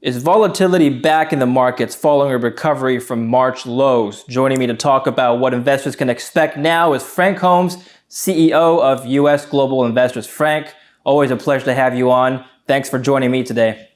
Is volatility back in the markets following a recovery from March lows? Joining me to talk about what investors can expect now is Frank Holmes, CEO of U.S. Global Investors. Frank, always a pleasure to have you on. Thanks for joining me today.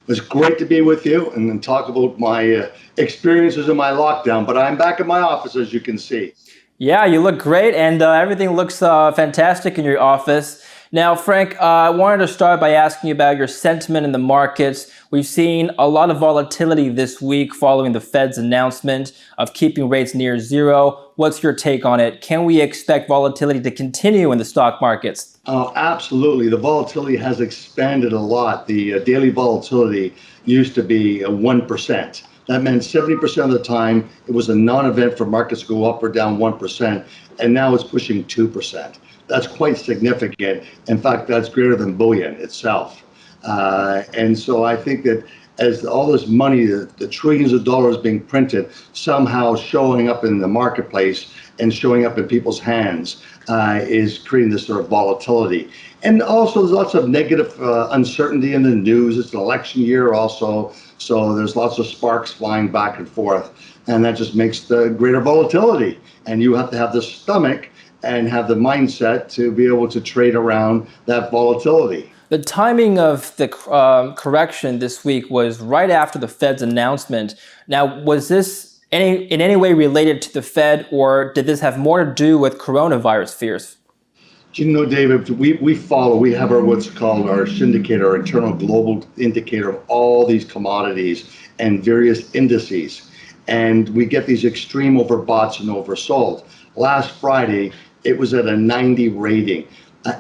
It's great to be with you and talk about my experiences in my lockdown, but I'm back in my office, as you can see. Yeah, you look great, and everything looks fantastic in your office. Now, Frank, I wanted to start by asking you about your sentiment in the markets. We've seen a lot of volatility this week following the Fed's announcement of keeping rates near zero. What's your take on it? Can we expect volatility to continue in the stock markets? Oh, absolutely. The volatility has expanded a lot. The daily volatility used to be 1%. That meant 70% of the time it was a non-event for markets to go up or down 1%, and now it's pushing 2%. That's quite significant. In fact, that's greater than bullion itself. And so I think that as all this money, the trillions of dollars being printed, somehow showing up in the marketplace and showing up in people's hands is creating this sort of volatility. And also there's lots of negative uncertainty in the news. It's an election year also, so there's lots of sparks flying back and forth, and that just makes the greater volatility. And you have to have the stomach and have the mindset to be able to trade around that volatility. The timing of the correction this week was right after the Fed's announcement. Now, was this in any way related to the Fed, or did this have more to do with coronavirus fears? You know, David, we have our what's called our syndicator, our internal global indicator of all these commodities and various indices. And we get these extreme overboughts and oversold. Last Friday, it was at a 90 rating.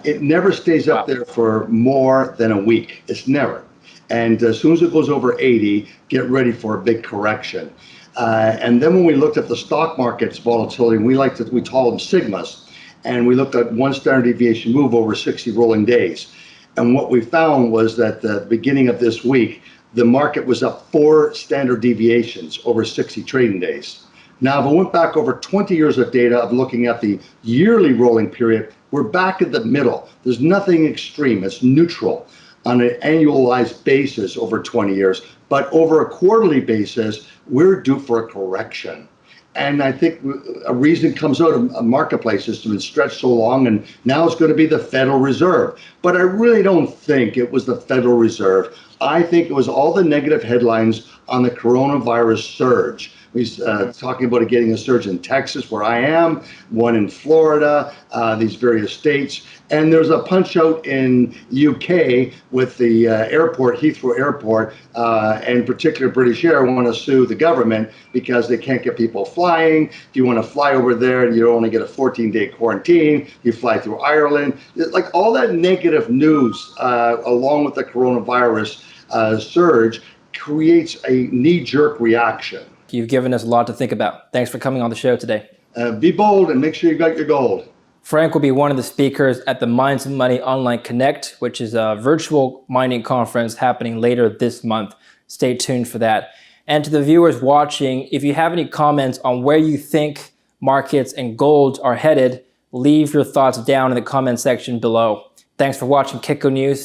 It never stays up there for more than a week. It's never. And as soon as it goes over 80, get ready for a big correction. And then when we looked at the stock market's volatility, we call them sigmas, and we looked at one standard deviation move over 60 rolling days. And what we found was that at the beginning of this week, the market was up 4 standard deviations over 60 trading days. Now, if I went back over 20 years of data of looking at the yearly rolling period, we're back in the middle. There's nothing extreme. It's neutral on an annualized basis over 20 years. But over a quarterly basis, we're due for a correction. And I think a reason comes out of a marketplace has been stretched so long, and now it's going to be the Federal Reserve. But I really don't think it was the Federal Reserve. I think it was all the negative headlines on the coronavirus surge. He's talking about it getting a surge in Texas, where I am, one in Florida, these various states. And there's a punch out in UK with the airport, Heathrow Airport, and in particular British Air want to sue the government because they can't get people flying. If you want to fly over there, you only get a 14-day quarantine. You fly through Ireland. Like all that negative news, along with the coronavirus surge, creates a knee-jerk reaction. You've given us a lot to think about. Thanks for coming on the show today. Be bold and make sure you got your gold. Frank will be one of the speakers at the Minds of Money Online Connect, which is a virtual mining conference happening later this month. Stay tuned for that. And to the viewers watching, if you have any comments on where you think markets and gold are headed, leave your thoughts down in the comment section below. Thanks for watching Kitco News.